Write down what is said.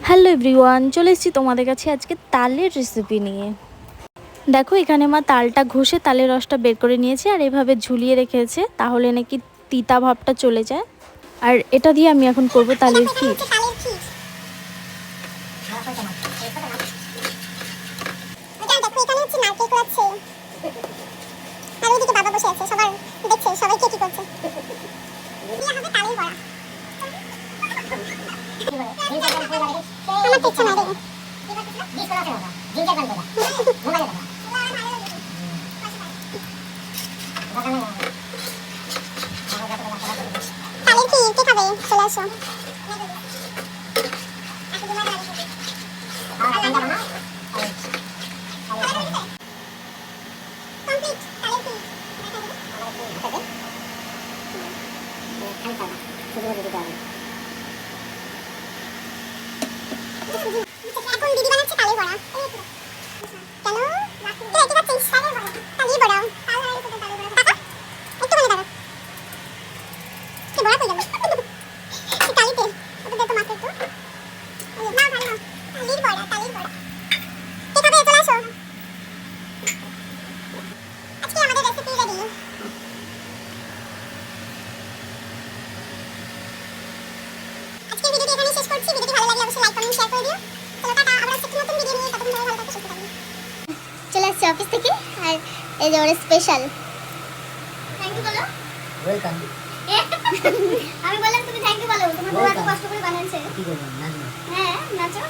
Hello everyone, চলে এসেছি তোমাদের কাছে আজকে তালের রেসিপি নিয়ে। দেখো এখানে মা তালটা ঘষে তালের রসটা বের করে নিয়েছে আর এভাবে ঝুলিয়ে রেখেছে, তাহলে নাকি তিতা ভাবটা চলে যায়। আর এটা দিয়ে আমি এখন করব তালের ক্ষীর। চলে আসছে অফিস থেকে আর এই যে ওর স্পেশাল থ্যাংক ইউ বলো। ওয়েলকাম। আমি বললাম তুমি থ্যাংক ইউ বলো, তোমার বউ এত কষ্ট করে বানাচ্ছে। কি করব, নাচবো। হ্যাঁ নাচো।